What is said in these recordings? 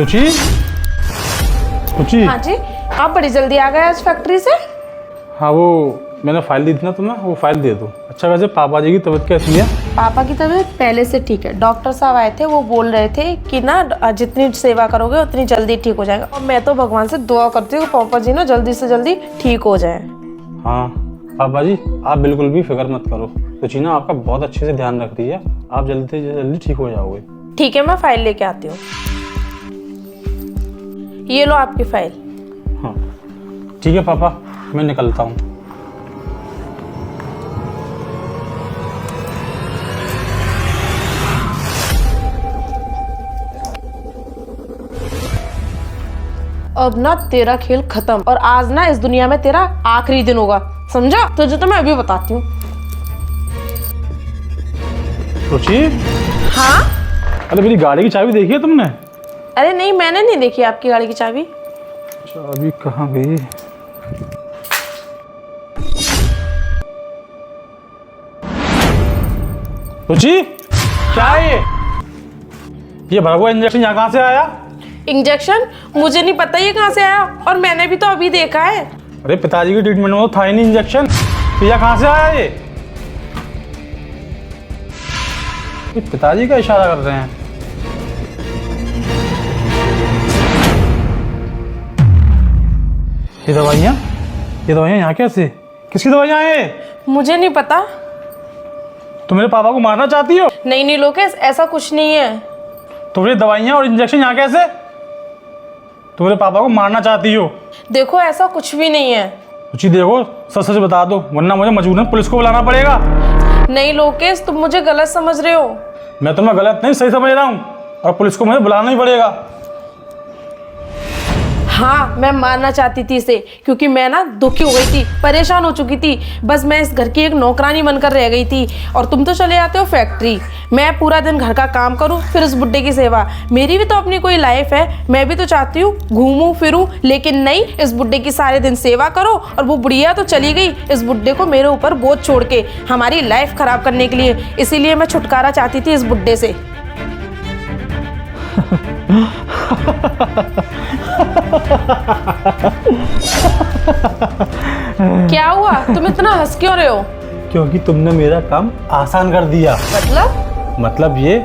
रुचि, रुचि। हाँ जी, आप बड़ी जल्दी आ गए आज फैक्ट्री से। हाँ, वो मैंने फाइल दी थी ना तुम्हें, वो फाइल दे दो। अच्छा, वैसे पापा जी की तबीयत कैसी है? पापा की तबीयत पहले से ठीक है। डॉक्टर साहब आए थे, वो बोल रहे थे कि ना जितनी सेवा करोगे उतनी जल्दी ठीक हो जाएगा। और मैं तो भगवान से दुआ करती हूँ पापा जी ना जल्दी से जल्दी ठीक हो जाए। हाँ पापा जी, आप बिल्कुल भी फिक्र मत करो। रुचि ना आपका बहुत अच्छे से ध्यान रख रही है, आप जल्दी से जल्दी ठीक हो जाओगे। ठीक है, मैं फाइल लेके आती हूँ। ये लो आपकी फाइल। हाँ ठीक है पापा, मैं निकलता हूँ। अब ना तेरा खेल खत्म, और आज ना इस दुनिया में तेरा आखिरी दिन होगा, समझा? तुझे तो मैं अभी बताती हूँ। रुचि। हाँ? अरे मेरी गाड़ी की चाबी देखी है तुमने? अरे नहीं, मैंने नहीं देखी आपकी गाड़ी की चाबी। चाबी कहाँ गई? रुचि, क्या है ये भरा हुआ इंजेक्शन यहाँ कहाँ से आया? इंजेक्शन? मुझे नहीं पता ये कहाँ से आया, और मैंने भी तो अभी देखा है। अरे पिताजी की ट्रीटमेंट में तो था ही नहीं इंजेक्शन, तो यह कहाँ से आया ये पिताजी का इशारा कर रहे हैं। ये दवाइयाँ यहाँ कैसे? किसकी दवाइयाँ हैं ये? मुझे नहीं पता। तुम मेरे पापा को मारना चाहती हो? नहीं नहीं लोकेश, ऐसा कुछ नहीं है। तो मेरी दवाइयाँ और इंजेक्शन यहाँ कैसे? तुम मेरे पापा को मारना चाहती हो? देखो ऐसा कुछ भी नहीं है। रुचि देखो, सच सच बता दो, वरना मुझे मजबूरन पुलिस को बुलाना पड़ेगा। नहीं लोकेश, तुम मुझे गलत समझ रहे हो। मैं तुम्हें गलत नहीं, सही समझ रहा हूँ, और पुलिस को मुझे बुलाना ही पड़ेगा। हाँ, मैं मारना चाहती थी इसे, क्योंकि मैं ना दुखी हो गई थी, परेशान हो चुकी थी। बस मैं इस घर की एक नौकरानी बनकर रह गई थी, और तुम तो चले जाते हो फैक्ट्री। मैं पूरा दिन घर का काम करूं, फिर उस बुड्ढे की सेवा। मेरी भी तो अपनी कोई लाइफ है, मैं भी तो चाहती हूँ घूमूं फिरूं, लेकिन नहीं, इस बुड्ढे की सारे दिन सेवा करो। और वो बुढ़िया तो चली गई इस बुड्ढे को मेरे ऊपर बोझ छोड़ के, हमारी लाइफ खराब करने के लिए। इसीलिए मैं छुटकारा चाहती थी इस बुड्ढे से। क्या हुआ, तुम इतना हंस क्यों रहे हो? क्योंकि तुमने मेरा काम आसान कर दिया। मतलब ये,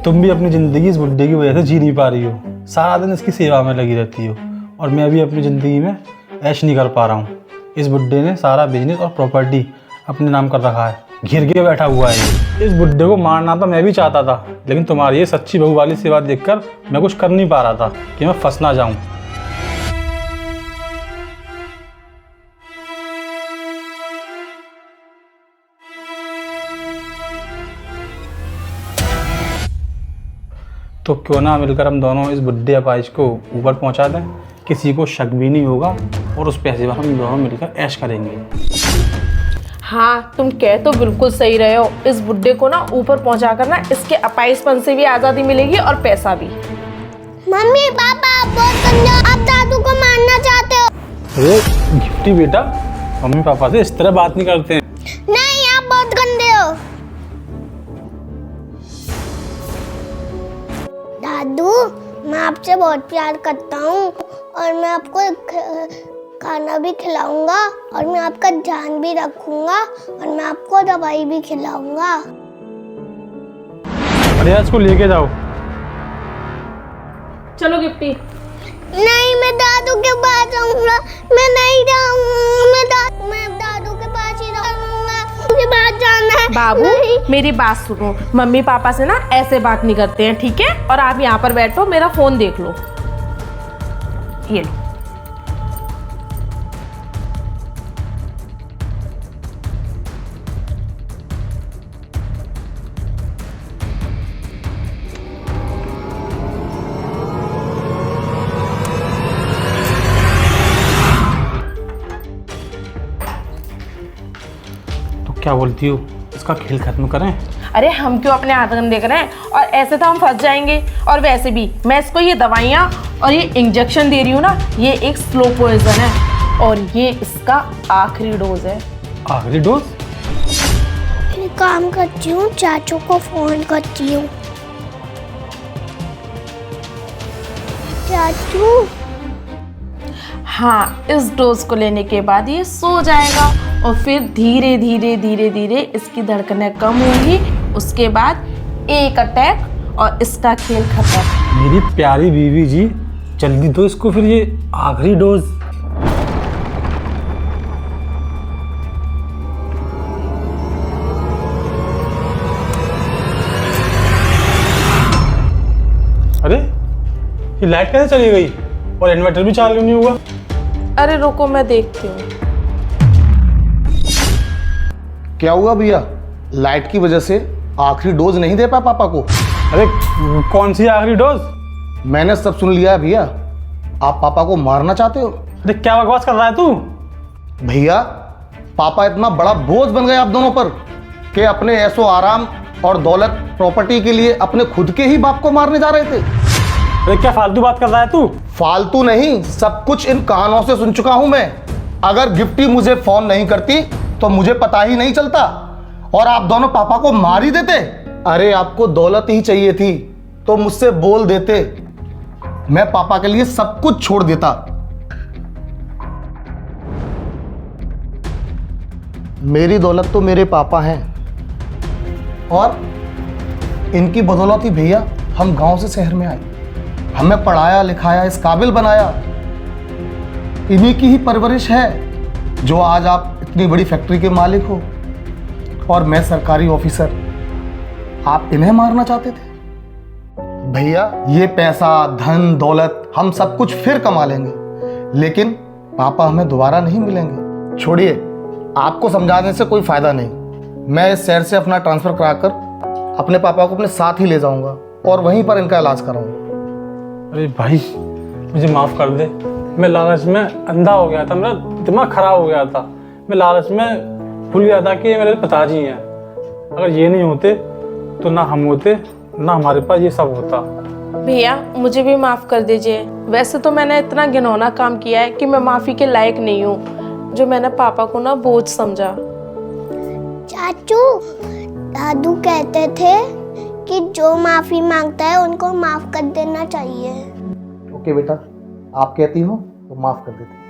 तुम भी अपनी जिंदगी इस बुड्ढे की वजह से जी नहीं पा रही हो, सारा दिन इसकी सेवा में लगी रहती हो, और मैं भी अपनी ज़िंदगी में ऐश नहीं कर पा रहा हूँ। इस बुड्ढे ने सारा बिजनेस और प्रॉपर्टी अपने नाम कर रखा है, घिर के बैठा हुआ है। इस बुड्ढे को मारना तो मैं भी चाहता था, लेकिन तुम्हारी ये सच्ची बहू वाली सेवा देखकर मैं कुछ कर नहीं पा रहा था कि मैं फंस ना जाऊं। तो क्यों ना मिलकर हम दोनों इस बुड्ढे अपाहिज को ऊपर पहुंचा दें, किसी को शक भी नहीं होगा, और उस पैसे पर हम दोनों मिलकर ऐश करेंगे। हाँ, तुम कह तो बिल्कुल सही रहे हो। इस बुड्ढे को ना ऊपर पहुंचा कर ना इसके अपाहिजपन से भी आज़ादी मिलेगी, और पैसा भी। मम्मी पापा आप बहुत गंदे हो, आप दादू को मारना चाहते हो। अरे गिफ्टी बेटा, मम्मी पापा से इस तरह बात नहीं करते हैं। नहीं, आप बहुत गंदे हो। दादू, मैं आपसे बहुत प्यार करता हूँ, और मैं आपको खाना भी खिलाऊंगा, और मैं आपका ध्यान भी रखूंगा, और मैं आपको दवाई भी खिलाऊंगा। अरे इसको लेके जाओ। चलो गिफ्टी। नहीं, मैं दादू के पास जाऊंगा। मैं नहीं जाऊंगा, मैं दादू के पास ही रहूंगा। मुझे बाहर जाना है। बाबू नहीं। मेरी बात सुनो, मम्मी पापा से ना ऐसे बात नहीं करते हैं, ठीक है? और आप यहाँ पर बैठो, मेरा फोन देख लो। ये लो। क्या बोलती हो, इसका खेल खत्म करें? अरे हम क्यों अपने आंगन देख रहे हैं, और ऐसे तो हम फंस जाएंगे। और वैसे भी मैं इसको ये दवाइयाँ और ये इंजेक्शन दे रही हूँ ना, ये एक स्लो पॉइजन है, और ये इसका आखिरी डोज है। आखिरी डोज? एक काम करती हूँ, चाचू को फोन करती हूँ। चाचू हाँ, इस डोज को लेने के बाद ये सो जाएगा और फिर धीरे धीरे धीरे धीरे इसकी धड़कनें कम होंगी। उसके बाद एक अटैक और इसका खेल खत्म। मेरी प्यारी बीवी जी, जल्दी दो इसको फिर ये आखिरी डोज। अरे ये लाइट कैसे चली गई और इन्वर्टर भी चालू नहीं हुआ? अरे रुको, मैं देखती हूँ। क्या हुआ भैया? लाइट की वजह से आखिरी डोज नहीं दे पाया पापा को? अरे कौन सी आखिरी डोज? मैंने सब सुन लिया है भैया। आप पापा को मारना चाहते हो? अरे क्या बकवास कर रहा है तू? भैया, पापा इतना बड़ा बोझ बन गए आप दोनों पर कि अपने ऐशो आराम और दौलत प्रॉपर्टी के लिए अपने खुद के ही बाप को मारने जा रहे थे। अरे क्या फालतू बात कर रहा है तू? फालतू नहीं, सब कुछ इन कानों से सुन चुका हूं मैं। अगर गिफ्टी मुझे फोन नहीं करती तो मुझे पता ही नहीं चलता और आप दोनों पापा को मार ही देते। अरे आपको दौलत ही चाहिए थी तो मुझसे बोल देते, मैं पापा के लिए सब कुछ छोड़ देता। मेरी दौलत तो मेरे पापा हैं और इनकी बदौलत ही भैया हम गांव से शहर में आए। हमें पढ़ाया लिखाया, इस काबिल बनाया। इन्हीं की ही परवरिश है जो आज आप इतनी बड़ी फैक्ट्री के मालिक हो और मैं सरकारी ऑफिसर। आप इन्हें मारना चाहते थे? भैया, ये पैसा धन दौलत हम सब कुछ फिर कमा लेंगे, लेकिन पापा हमें दोबारा नहीं मिलेंगे। छोड़िए, आपको समझाने से कोई फायदा नहीं। मैं इस शहर से अपना ट्रांसफर कराकर अपने पापा को अपने साथ ही ले जाऊंगा और वहीं पर इनका इलाज कराऊंगा। अरे भाई, मुझे माफ़ कर दे। मैं लालच में अंधा हो गया था, मेरा दिमाग खराब हो गया था। मैं लालच में भूल गया था कि ये मेरे पिताजी हैं। अगर ये नहीं होते तो ना हम होते, ना हमारे पास ये सब होता। भैया, मुझे भी माफ़ कर दीजिए। वैसे तो मैंने इतना घिनौना काम किया है कि मैं माफ़ी के लायक नहीं हूँ, जो मैंने पापा को ना बोझ समझा। चाचू, दादू कहते थे कि जो माफी मांगता है उनको माफ कर देना चाहिए। ओके बेटा, आप कहती हो तो माफ कर देते।